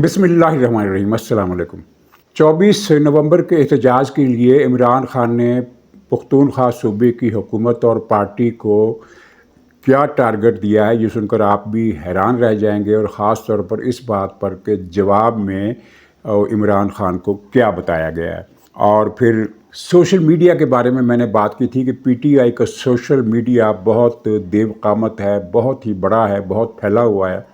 बिस्मिल्लाहिर्रहमानिर्रहीम। अस्सलाम वालेकुम। 24 नवंबर के एहतजाज के लिए इमरान खान ने पख्तूनख्वा सूबे की हुकूमत और पार्टी को क्या टारगेट दिया है, ये सुनकर आप भी हैरान रह जाएंगे, और ख़ास तौर पर इस बात पर कि जवाब में इमरान खान को क्या बताया गया है। और फिर सोशल मीडिया के बारे में मैंने बात की थी कि पीटीआई का सोशल मीडिया बहुत देवकामत है, बहुत ही बड़ा है, बहुत फैला हुआ है।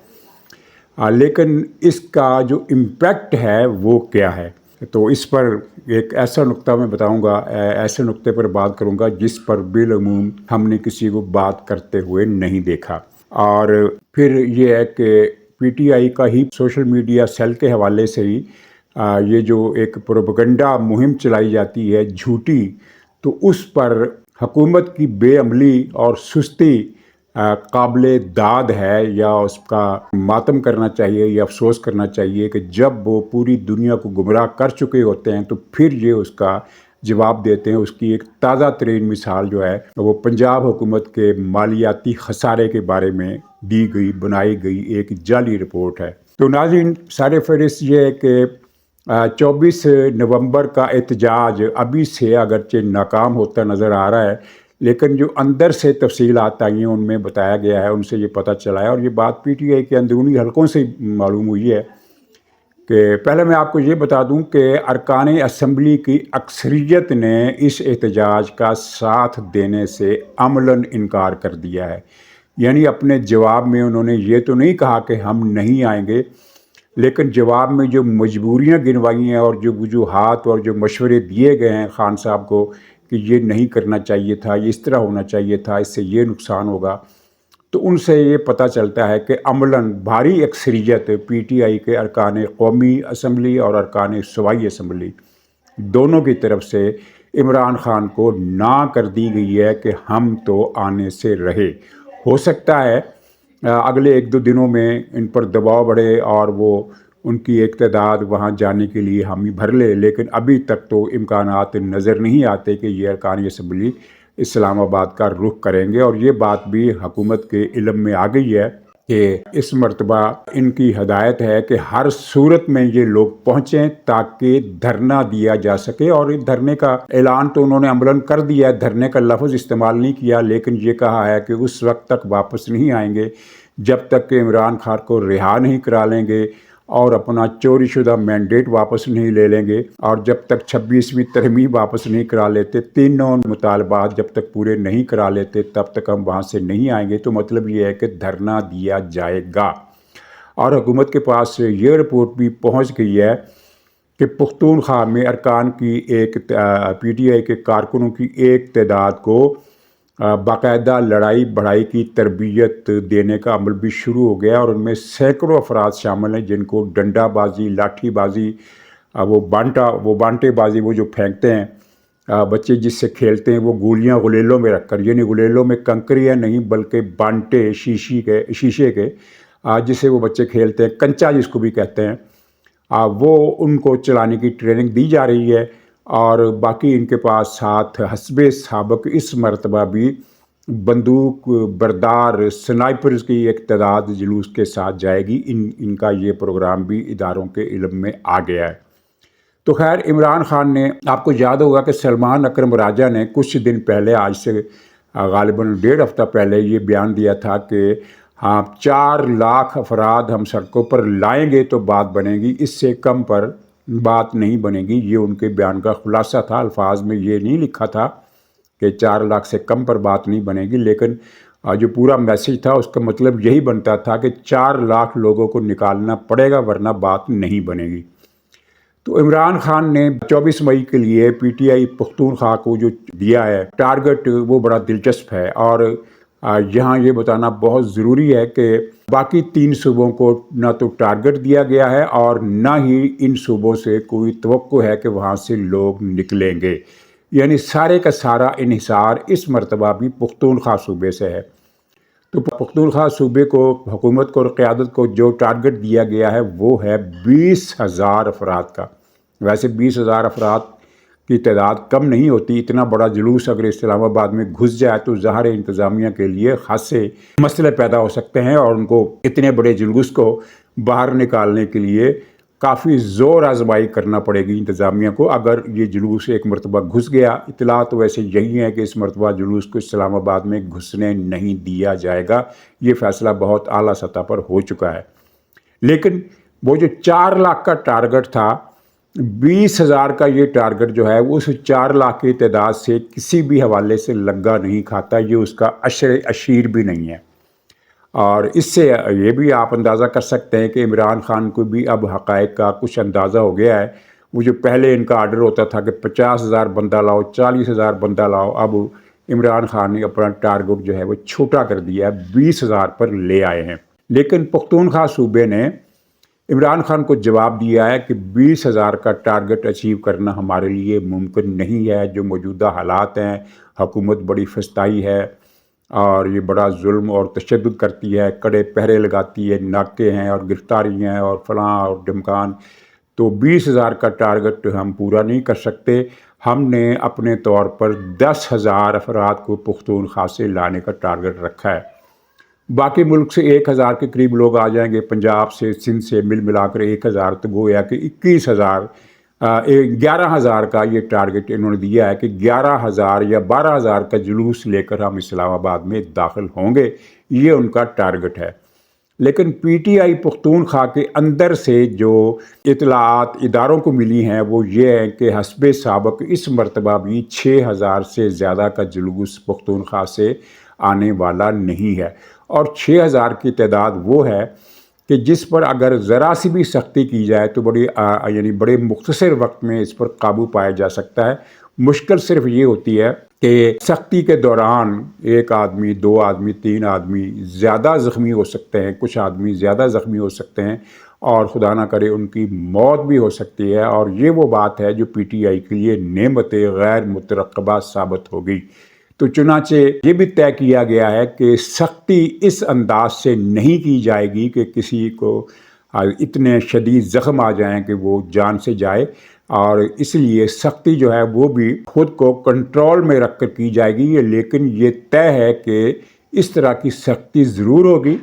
लेकिन इसका जो इम्पैक्ट है वो क्या है, तो इस पर एक ऐसा नुक्ता मैं बताऊंगा, ऐसे नुक्ते पर बात करूंगा जिस पर बिलअमूम हमने किसी को बात करते हुए नहीं देखा। और फिर ये है कि पीटीआई का ही सोशल मीडिया सेल के हवाले से ही ये जो एक प्रोपेगेंडा मुहिम चलाई जाती है झूठी, तो उस पर हुकूमत की बेअमली और सुस्ती काबिले दाद है, या उसका मातम करना चाहिए या अफसोस करना चाहिए कि जब वो पूरी दुनिया को गुमराह कर चुके होते हैं तो फिर ये उसका जवाब देते हैं। उसकी एक ताज़ा तरीन मिसाल जो है वो पंजाब हुकूमत के मालियाती खसारे के बारे में दी गई, बनाई गई एक जाली रिपोर्ट है। तो नाज़रीन, सारे फहरिस्त ये है कि 24 नवंबर का एहतजाज अभी से अगरचे नाकाम होता नज़र आ रहा है, लेकिन जो अंदर से तफसीलात आई हैं उनमें बताया गया है, उनसे ये पता चला है, और ये बात पीटीआई के अंदरूनी हलकों से मालूम हुई है कि पहले मैं आपको ये बता दूं कि अरकान असम्बली की अक्सरियत ने इस एहतजाज का साथ देने से अमलन इनकार कर दिया है। यानी अपने जवाब में उन्होंने ये तो नहीं कहा कि हम नहीं आएंगे, लेकिन जवाब में जो मजबूरियां गिनवाई हैं और जो वजूहात और जो मशवरे दिए गए हैं खान साहब को कि ये नहीं करना चाहिए था, ये इस तरह होना चाहिए था, इससे ये नुकसान होगा, तो उनसे ये पता चलता है कि अमलन भारी अक्सरियत पीटीआई के अरकान कौमी असम्बली और अरकान सूबाई असम्बली दोनों की तरफ से इमरान खान को ना कर दी गई है कि हम तो आने से रहे। हो सकता है अगले एक दो दिनों में इन पर दबाव बढ़े और वो उनकी एक तादाद वहाँ जाने के लिए हामी भर ले, लेकिन अभी तक तो इम्कानात नज़र नहीं आते कि ये अरकान असम्बली इस्लामाबाद का रुख करेंगे। और ये बात भी हुकूमत के इल्म में आ गई है कि इस मरतबा इनकी हदायत है कि हर सूरत में ये लोग पहुँचें ताकि धरना दिया जा सके। और इस धरने का ऐलान तो उन्होंने अमलन कर दिया है, धरने का लफ्ज़ इस्तेमाल नहीं किया, लेकिन ये कहा है कि उस वक्त तक वापस नहीं आएंगे जब तक कि इमरान खान को रिहा नहीं करा लेंगे और अपना चोरी शुदा मैंडेट वापस नहीं ले लेंगे, और जब तक 26वीं तरमीम वापस नहीं करा लेते, तीनों मुतालबात जब तक पूरे नहीं करा लेते तब तक हम वहाँ से नहीं आएंगे। तो मतलब ये है कि धरना दिया जाएगा। और हुकूमत के पास ये रिपोर्ट भी पहुँच गई है कि पख्तूनख्वा में अरकान की एक पीटीआई के कारकुनों की एक तादाद को बाकायदा लड़ाई बढ़ाई की तरबियत देने का अमल भी शुरू हो गया, और उनमें सैकड़ों अफराद शामिल हैं जिनको डंडाबाजी, लाठीबाजी, वो बांटेबाजी, वो जो फेंकते हैं बच्चे जिससे खेलते हैं, वो गोलियां गुलेलों में रखकर, यानी गुलेलों में कंकरियाँ नहीं बल्कि बांटे शीशे के जिससे वो बच्चे खेलते हैं, कंचा जिसको भी कहते हैं, वो उनको चलाने की ट्रेनिंग दी जा रही है। और बाकी इनके पास साथ हस्बे साबक इस मरतबा भी बंदूक बरदार स्नाइपर्स की एक तादाद जुलूस के साथ जाएगी। इनका ये प्रोग्राम भी इदारों के इल्म में आ गया है। तो खैर, इमरान खान ने, आपको याद होगा कि सलमान अकरम राजा ने कुछ दिन पहले, आज से गालिबन 1.5 हफ्ता पहले, ये बयान दिया था कि हाँ 4 लाख अफराद हम सड़कों पर लाएंगे तो बात बनेगी, इससे कम पर बात नहीं बनेगी। ये उनके बयान का खुलासा था। अल्फाज में ये नहीं लिखा था कि 4 लाख से कम पर बात नहीं बनेगी, लेकिन जो पूरा मैसेज था उसका मतलब यही बनता था कि 4 लाख लोगों को निकालना पड़ेगा वरना बात नहीं बनेगी। तो इमरान खान ने 24 मई के लिए पीटीआई पख्तूनख्वा को जो दिया है टारगेट, वो बड़ा दिलचस्प है। और यहाँ ये बताना बहुत ज़रूरी है कि बाकी 3 सूबों को ना तो टारगेट दिया गया है और ना ही इन सूबों से कोई तवक्को है कि वहाँ से लोग निकलेंगे। यानी सारे का सारा इन्हिसार इस मरतबा भी पख्तूनख्वा सूबे से है। तो पख्तूनख्वा सूबे को, हुकूमत को और क़यादत को जो टारगेट दिया गया है वो है 20,000 अफराद का। वैसे 20,000 अफराद की तादाद कम नहीं होती। इतना बड़ा जुलूस अगर इस्लामाबाद में घुस जाए तो ज़ाहिर इंतज़ामिया के लिए खासे मसले पैदा हो सकते हैं, और उनको इतने बड़े जुलूस को बाहर निकालने के लिए काफ़ी ज़ोर आजमाई करना पड़ेगी इंतज़ामिया को। अगर ये जुलूस एक मरतबा घुस गया, इतला तो वैसे यही है कि इस मरतबा जुलूस को इस्लामाबाद में घुसने नहीं दिया जाएगा। ये फ़ैसला बहुत आला सतह पर हो चुका है। लेकिन वो जो 4 लाख का टारगेट था, 20,000 का ये टारगेट जो है उस 4 लाख की तादाद से किसी भी हवाले से लग्गा नहीं खाता। ये उसका अशर अशीर भी नहीं है। और इससे ये भी आप अंदाज़ा कर सकते हैं कि इमरान खान को भी अब हक़ाइक़ का कुछ अंदाज़ा हो गया है। वो जो पहले इनका आर्डर होता था कि 50,000 बंदा लाओ, 40,000 बंदा लाओ, अब इमरान खान ने अपना टारगेट जो है वो छोटा कर दिया है, 20,000 पर ले आए हैं। लेकिन पख्तूनख्वा सूबे ने इमरान खान को जवाब दिया है कि 20,000 का टारगेट अचीव करना हमारे लिए मुमकिन नहीं है। जो मौजूदा हालात हैं, हुकूमत बड़ी फस्ताई है और ये बड़ा जुल्म और तशद्दुद करती है, कड़े पहरे लगाती है, नाके हैं और गिरफ्तारी हैं और फलां और ढमकान। तो 20,000 का टारगेट हम पूरा नहीं कर सकते। हमने अपने तौर पर 10,000 अफराद को पख्तूनख्वा से लाने का टारगेट रखा है। बाकी मुल्क से 1,000 के करीब लोग आ जाएंगे, पंजाब से, सिंध से मिलाकर 1,000, तो गोया कि 21,000 11,000 का ये टारगेट इन्होंने दिया है कि 11,000 या 12,000 का जुलूस लेकर हम इस्लामाबाद में दाखिल होंगे। ये उनका टारगेट है। लेकिन पीटीआई पख्तूनख्वा के अंदर से जो इतलात इदारों को मिली हैं वो ये है कि हस्बे साबक इस मरतबा भी 6,000 से ज़्यादा का जुलूस पख्तूनख्वा से आने वाला नहीं है। और 6,000 की तादाद वो है कि जिस पर अगर ज़रा सी भी सख्ती की जाए तो यानी बड़े मुख्तसर वक्त में इस पर काबू पाया जा सकता है। मुश्किल सिर्फ ये होती है कि सख्ती के दौरान एक आदमी, 2 आदमी, 3 आदमी ज़्यादा ज़ख्मी हो सकते हैं, कुछ आदमी ज़्यादा ज़ख्मी हो सकते हैं और खुदा ना करे उनकी मौत भी हो सकती है। और ये वो बात है जो पीटीआई के लिए नेमत गैर मुतरक़्क़बा साबित हो गई। तो चुनाचे ये भी तय किया गया है कि सख्ती इस अंदाज से नहीं की जाएगी कि किसी को इतने शदीद ज़ख्म आ जाएं कि वो जान से जाए, और इसलिए सख्ती जो है वो भी खुद को कंट्रोल में रख कर की जाएगी। लेकिन ये तय है कि इस तरह की सख्ती ज़रूर होगी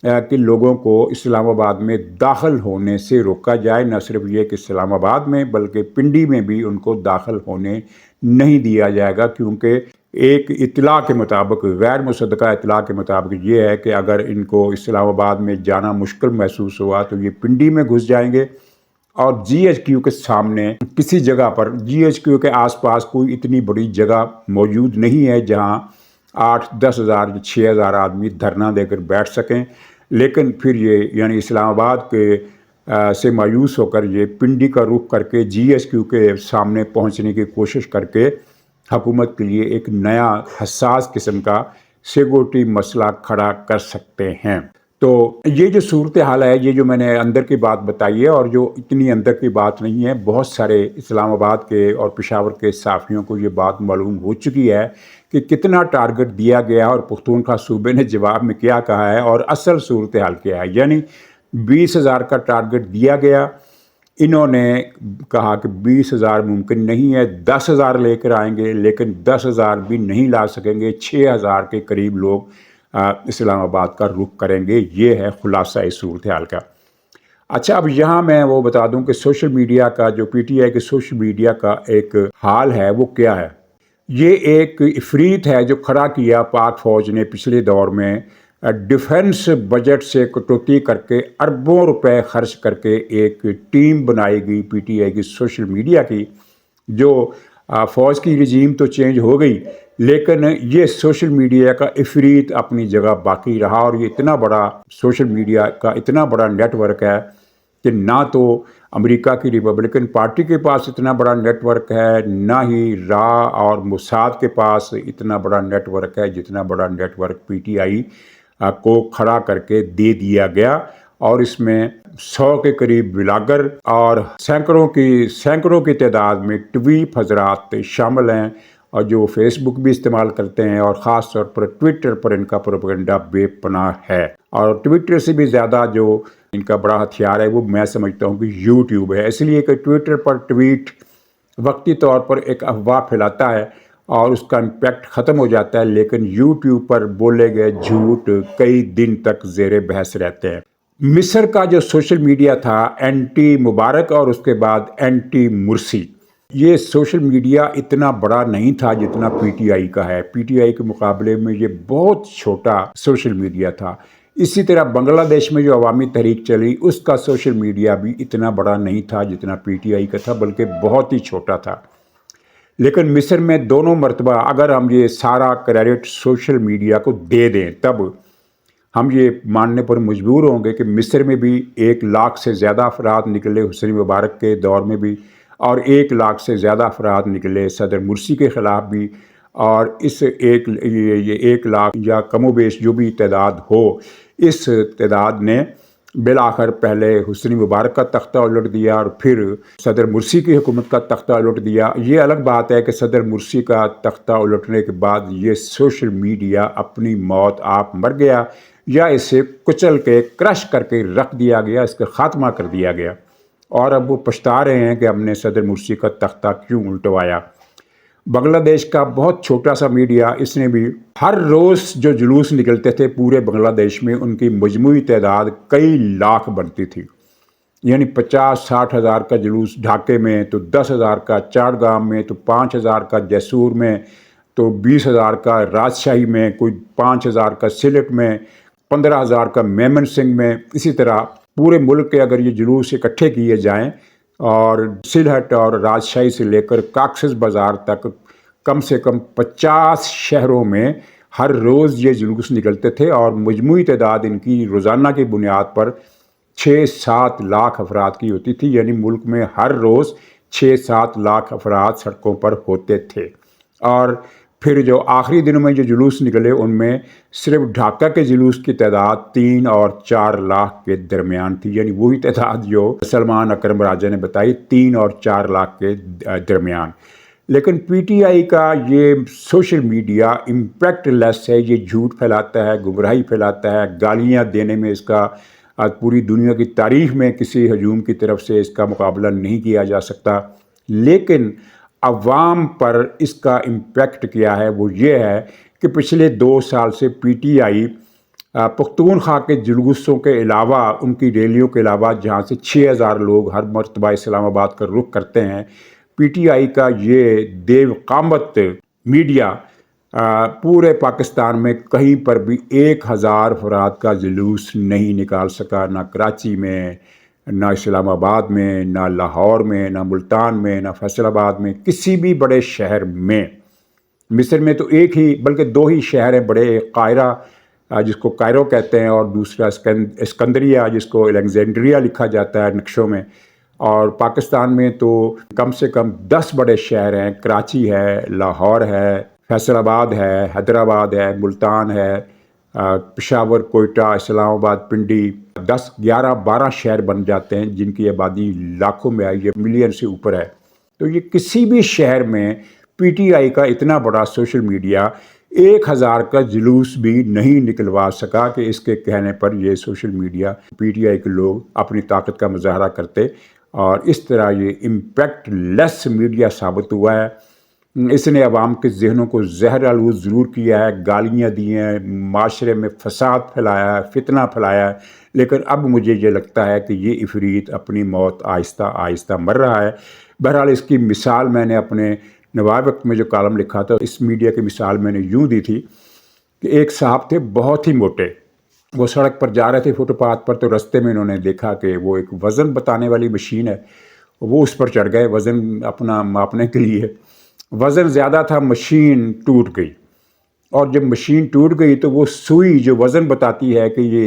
कि लोगों को इस्लामाबाद में दाखिल होने से रोका जाए। न सिर्फ ये कि इस्लामाबाद में बल्कि पिंडी में भी उनको दाखिल होने नहीं दिया जाएगा, क्योंकि एक इत्तला के मुताबिक, गैर मुसद्दक़ा इत्तला के मुताबिक ये है कि अगर इनको इस्लामाबाद में जाना मुश्किल महसूस हुआ तो ये पिंडी में घुस जाएंगे और GHQ के सामने किसी जगह पर, GHQ के आसपास कोई इतनी बड़ी जगह मौजूद नहीं है जहां 8-10 हज़ार 6,000 आदमी धरना देकर बैठ सकें। लेकिन फिर ये यानी इस्लामाबाद के से मायूस होकर ये पिंडी का रुख करके GHQ के सामने पहुंचने की कोशिश करके हुकूमत के लिए एक नया हसास किस्म का सिक्योरिटी मसला खड़ा कर सकते हैं। तो ये जो सूरत हाल है, ये जो मैंने अंदर की बात बताई है और जो इतनी अंदर की बात नहीं है, बहुत सारे इस्लामाबाद के और पेशावर के साफ़ियों को ये बात मालूम हो चुकी है कि कितना टारगेट दिया गया और पख्तूनख्वा सूबे ने जवाब में क्या कहा है और असल सूरत हाल क्या है। यानी 20,000 का टारगेट दिया गया, इन्होंने कहा कि 20,000 मुमकिन नहीं है, 10,000 लेकर आएंगे, लेकिन 10,000 भी नहीं ला सकेंगे। 6,000 के करीब लोग इस्लामाबाद का रुख करेंगे। ये है खुलासा इस सूरत हाल का। अच्छा, अब यहाँ मैं वो बता दूं कि सोशल मीडिया का, जो पीटीआई के सोशल मीडिया का एक हाल है वो क्या है। ये एक इफरीत है जो खड़ा किया पाक फ़ौज ने पिछले दौर में डिफेंस बजट से कटौती करके अरबों रुपए खर्च करके एक टीम बनाई गई पीटीआई की सोशल मीडिया की। जो फ़ौज की रजीम तो चेंज हो गई, लेकिन ये सोशल मीडिया का इफरीत अपनी जगह बाकी रहा। और ये इतना बड़ा सोशल मीडिया का इतना बड़ा नेटवर्क है कि ना तो अमेरिका की रिपब्लिकन पार्टी के पास इतना बड़ा नेटवर्क है, ना ही रा और मोसाद के पास इतना बड़ा नेटवर्क है जितना बड़ा नेटवर्क पीटीआई को खड़ा करके दे दिया गया। और इसमें 100 के करीब ब्लॉगर और सैकड़ों की तादाद में ट्वीप हजरात शामिल हैं, और जो फेसबुक भी इस्तेमाल करते हैं, और ख़ास तौर पर ट्विटर पर इनका प्रोपेगेंडा बेपनाह है। और ट्विटर से भी ज़्यादा जो इनका बड़ा हथियार है वो मैं समझता हूँ कि यूट्यूब है। इसलिए कि ट्विटर पर ट्वीट वक्ती तौर पर एक अफवाह फैलाता है और उसका इम्पैक्ट ख़त्म हो जाता है, लेकिन यूट्यूब पर बोले गए झूठ कई दिन तक ज़ेरे बहस रहते हैं। مصر کا جو سوشل میڈیا تھا اینٹی مبارک اور اس کے بعد اینٹی مرسی، یہ سوشل میڈیا اتنا بڑا نہیں تھا جتنا پی ٹی آئی کا ہے۔ پی ٹی آئی کے مقابلے میں یہ بہت چھوٹا سوشل میڈیا تھا۔ اسی طرح بنگلہ دیش میں جو عوامی تحریک چلی اس کا سوشل میڈیا بھی اتنا بڑا نہیں تھا جتنا پی ٹی آئی کا تھا، بلکہ بہت ہی چھوٹا تھا۔ لیکن مصر میں دونوں مرتبہ اگر ہم یہ سارا کریڈٹ سوشل میڈیا کو دے دیں تب ہم یہ ماننے پر مجبور ہوں گے کہ مصر میں بھی 1 لاکھ سے زیادہ افراد نکلے حسنی مبارک کے دور میں بھی، اور 1 لاکھ سے زیادہ افراد نکلے صدر مرسی کے خلاف بھی، اور اس یہ 1 لاکھ یا کم و بیش جو بھی تعداد ہو، اس تعداد نے بالآخر پہلے حسنی مبارک کا تختہ الٹ دیا اور پھر صدر مرسی کی حکومت کا تختہ الٹ دیا۔ یہ الگ بات ہے کہ صدر مرسی کا تختہ الٹنے کے بعد یہ سوشل میڈیا اپنی موت آپ مر گیا، یا اسے کچل کے کرش کر کے رکھ دیا گیا، اس کا خاتمہ کر دیا گیا، اور اب وہ پچھتا رہے ہیں کہ ہم نے صدر مرسی کا تختہ کیوں الٹوایا۔ بنگلہ دیش کا بہت چھوٹا سا میڈیا، اس نے بھی ہر روز جو جلوس نکلتے تھے پورے بنگلہ دیش میں، ان کی مجموعی تعداد کئی لاکھ بنتی تھی، یعنی 50-60 ہزار کا جلوس ڈھاکے میں، تو 10,000 کا چاڑگام میں، تو 5,000 کا جیسور میں، تو 20,000 کا راجشاہی میں، کوئی 5,000 کا سلٹ میں، 15,000 کا میمن سنگھ میں۔ اسی طرح پورے ملک کے اگر یہ جلوس اکٹھے کیے جائیں اور سلہٹ اور راجشاہی سے لے کر کاکسس بازار تک کم سے کم 50 شہروں میں ہر روز یہ جلوس نکلتے تھے، اور مجموعی تعداد ان کی روزانہ کی بنیاد پر 6-7 لاکھ افراد کی ہوتی تھی، یعنی ملک میں ہر روز 6-7 لاکھ افراد سڑکوں پر ہوتے تھے۔ اور پھر جو آخری دنوں میں جو جلوس نکلے ان میں صرف ڈھاکہ کے جلوس کی تعداد 3 اور 4 لاکھ کے درمیان تھی، یعنی وہی تعداد جو سلمان اکرم راجہ نے بتائی، 3 اور 4 لاکھ کے درمیان۔ لیکن پی ٹی آئی کا یہ سوشل میڈیا امپیکٹ لیس ہے، یہ جھوٹ پھیلاتا ہے، گمراہی پھیلاتا ہے، گالیاں دینے میں اس کا پوری دنیا کی تاریخ میں کسی ہجوم کی طرف سے اس کا مقابلہ نہیں کیا جا سکتا۔ لیکن عوام پر اس کا امپیکٹ کیا ہے، وہ یہ ہے کہ پچھلے 2 سال سے پی ٹی آئی پختونخوا کے جلوسوں کے علاوہ، ان کی ریلیوں کے علاوہ، جہاں سے 6,000 لوگ ہر مرتبہ اسلام آباد کا رخ کرتے ہیں، پی ٹی آئی کا یہ دیو قامت میڈیا پورے پاکستان میں کہیں پر بھی 1,000 افراد کا جلوس نہیں نکال سکا، نہ کراچی میں، نہ اسلام آباد میں، نہ لاہور میں، نہ ملتان میں، نہ فیصل آباد میں، کسی بھی بڑے شہر میں۔ مصر میں تو ایک ہی بلکہ 2 ہی شہر ہیں بڑے، ایک قاہرہ جس کو کائرو کہتے ہیں، اور دوسرا اسکندریہ جس کو الیگزینڈریا لکھا جاتا ہے نقشوں میں۔ اور پاکستان میں تو کم سے کم 10 بڑے شہر ہیں، کراچی ہے، لاہور ہے، فیصل آباد ہے، حیدرآباد ہے، ملتان ہے، پشاور، کوئٹہ، اسلام آباد، پنڈی، 10 11 12 شہر بن جاتے ہیں جن کی آبادی لاکھوں میں آئی ہے، ملین سے اوپر ہے۔ تو یہ کسی بھی شہر میں پی ٹی آئی کا اتنا بڑا سوشل میڈیا 1,000 کا جلوس بھی نہیں نکلوا سکا کہ اس کے کہنے پر یہ social media P T I کے لوگ اپنی طاقت کا مظاہرہ کرتے، اور اس طرح یہ امپیکٹ لیس میڈیا ثابت ہوا ہے۔ اس نے عوام کے ذہنوں کو زہر آلود ضرور کیا ہے، گالیاں دی ہیں، معاشرے میں فساد پھیلایا ہے، فتنہ پھیلایا ہے، لیکن اب مجھے یہ لگتا ہے کہ یہ عفریت اپنی موت آہستہ آہستہ مر رہا ہے۔ بہرحال اس کی مثال میں نے اپنے نوائے وقت میں جو کالم لکھا تھا، اس میڈیا کی مثال میں نے یوں دی تھی کہ ایک صاحب تھے بہت ہی موٹے، وہ سڑک پر جا رہے تھے فٹ پاتھ پر، تو رستے میں انہوں نے دیکھا کہ وہ ایک وزن بتانے والی مشین ہے، وہ اس پر چڑھ گئے وزن اپنا ماپنے کے لیے۔ وزن زیادہ تھا، مشین ٹوٹ گئی، اور جب مشین ٹوٹ گئی تو وہ سوئی جو وزن بتاتی ہے کہ یہ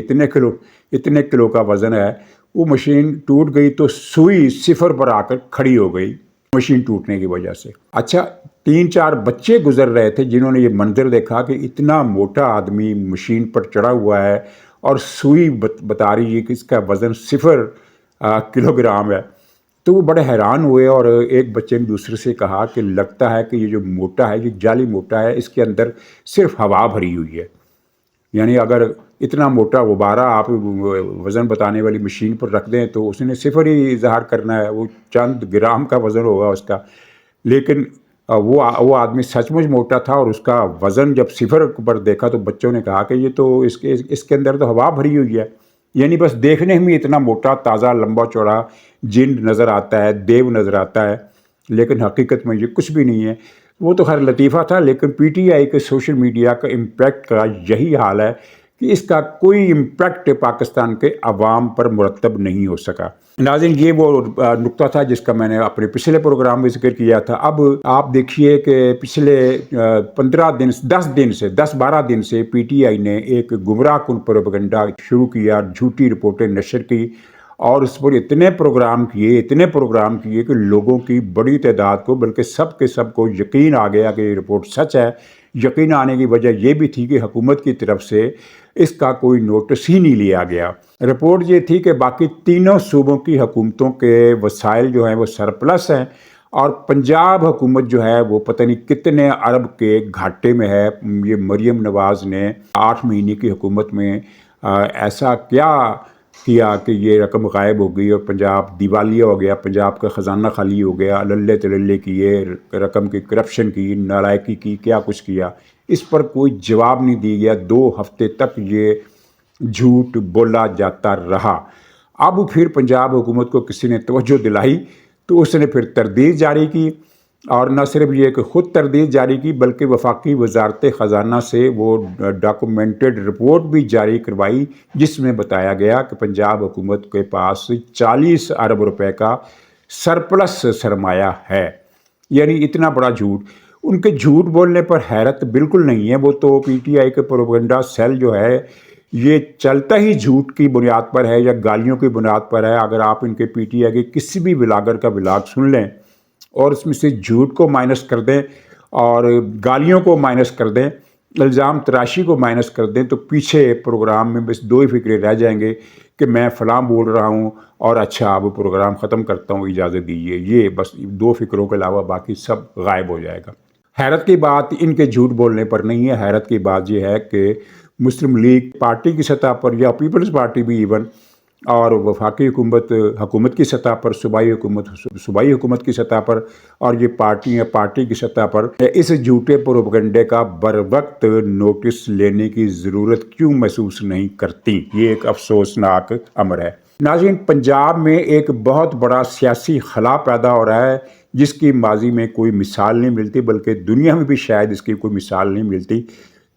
اتنے کلو کا وزن ہے، وہ مشین ٹوٹ گئی تو سوئی 0 پر آ کر کھڑی ہو گئی مشین ٹوٹنے کی وجہ سے۔ اچھا، 3-4 بچے گزر رہے تھے جنہوں نے یہ منظر دیکھا کہ اتنا موٹا آدمی مشین پر چڑھا ہوا ہے اور سوئی بتا رہی ہے کہ اس کا وزن 0 کلو گرام ہے، تو وہ بڑے حیران ہوئے، اور ایک بچے نے دوسرے سے کہا کہ لگتا ہے کہ یہ جو موٹا ہے، یہ جعلی موٹا ہے، اس کے اندر صرف ہوا بھری ہوئی ہے، یعنی اگر اتنا موٹا غبارہ آپ وزن بتانے والی مشین پر رکھ دیں تو اس نے 0 ہی اظہار کرنا ہے، وہ چند گرام کا وزن ہوگا اس کا۔ لیکن وہ آدمی سچ مچ موٹا تھا، اور اس کا وزن جب 0 پر دیکھا تو بچوں نے کہا کہ یہ تو اس کے اندر تو ہوا بھری ہوئی ہے، یعنی بس دیکھنے میں اتنا موٹا تازہ لمبا چوڑا جن نظر آتا ہے، دیو نظر آتا ہے، لیکن حقیقت میں یہ کچھ بھی نہیں ہے۔ وہ تو خیر لطیفہ تھا، لیکن پی ٹی آئی کے سوشل میڈیا کا امپیکٹ کا یہی حال ہے کہ اس کا کوئی امپیکٹ پاکستان کے عوام پر مرتب نہیں ہو سکا۔ ناظرین، یہ وہ نقطہ تھا جس کا میں نے اپنے پچھلے پروگرام میں ذکر کیا تھا۔ اب آپ دیکھیے کہ پچھلے 10-12 دن سے پی ٹی آئی نے ایک گمراہ کن پروپیگنڈا شروع کیا، جھوٹی رپورٹیں نشر کی، اور اس پر اتنے پروگرام کیے کہ لوگوں کی بڑی تعداد کو، بلکہ سب کے سب کو یقین آ گیا کہ یہ رپورٹ سچ ہے۔ یقین آنے کی وجہ یہ بھی تھی کہ حکومت کی طرف سے اس کا کوئی نوٹس ہی نہیں لیا گیا۔ رپورٹ یہ تھی کہ باقی تینوں صوبوں کی حکومتوں کے وسائل جو ہیں وہ سرپلس ہیں، اور پنجاب حکومت جو ہے وہ پتہ نہیں کتنے ارب کے گھاٹے میں ہے۔ یہ مریم نواز نے 8 مہینے کی حکومت میں ایسا کیا کہ یہ رقم غائب ہو گئی اور پنجاب دیوالیہ ہو گیا، پنجاب کا خزانہ خالی ہو گیا، للے تللے کیے، رقم کی کرپشن کی، نالائکی کی، کیا کچھ کیا۔ اس پر کوئی جواب نہیں دیا گیا۔ 2 ہفتے تک یہ جھوٹ بولا جاتا رہا۔ اب پھر پنجاب حکومت کو کسی نے توجہ دلائی تو اس نے پھر تردید جاری کی، اور نہ صرف یہ کہ خود تردید جاری کی بلکہ وفاقی وزارت خزانہ سے وہ ڈاکومنٹڈ رپورٹ بھی جاری کروائی، جس میں بتایا گیا کہ پنجاب حکومت کے پاس 40 ارب روپے کا سرپلس سرمایہ ہے۔ یعنی اتنا بڑا جھوٹ۔ ان کے جھوٹ بولنے پر حیرت بالکل نہیں ہے۔ وہ تو پی ٹی آئی کے پروپیگنڈا سیل جو ہے یہ چلتا ہی جھوٹ کی بنیاد پر ہے یا گالیوں کی بنیاد پر ہے۔ اگر آپ ان کے پی ٹی آئی کے کسی بھی ولاگر کا ولاگ سن لیں اور اس میں سے جھوٹ کو مائنس کر دیں اور گالیوں کو مائنس کر دیں، الزام تراشی کو مائنس کر دیں، تو پیچھے پروگرام میں بس 2 ہی فکرے رہ جائیں گے کہ میں فلاں بول رہا ہوں اور اچھا اب پروگرام ختم کرتا ہوں، اجازت دیجیے۔ یہ بس 2 فکروں کے علاوہ باقی سب غائب ہو جائے گا۔ حیرت کی بات ان کے جھوٹ بولنے پر نہیں ہے، حیرت کی بات یہ ہے کہ مسلم لیگ پارٹی کی سطح پر یا پیپلز پارٹی بھی ایون، اور وفاقی حکومت کی سطح پر، صوبائی حکومت کی سطح پر، اور یہ پارٹی کی سطح پر اس جھوٹے پروپیگنڈے کا بر وقت نوٹس لینے کی ضرورت کیوں محسوس نہیں کرتی؟ یہ ایک افسوسناک امر ہے۔ ناظرین، پنجاب میں ایک بہت بڑا سیاسی خلا پیدا ہو رہا ہے جس کی ماضی میں کوئی مثال نہیں ملتی، بلکہ دنیا میں بھی شاید اس کی کوئی مثال نہیں ملتی۔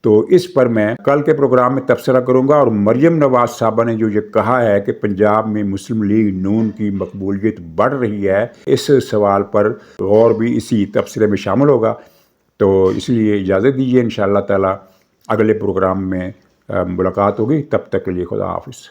تو اس پر میں کل کے پروگرام میں تبصرہ کروں گا، اور مریم نواز صاحبہ نے جو یہ کہا ہے کہ پنجاب میں مسلم لیگ نون کی مقبولیت بڑھ رہی ہے، اس سوال پر غور بھی اسی تبصرے میں شامل ہوگا۔ تو اس لیے اجازت دیجیے، انشاءاللہ تعالی اگلے پروگرام میں ملاقات ہوگی۔ تب تک کے لیے خدا حافظ۔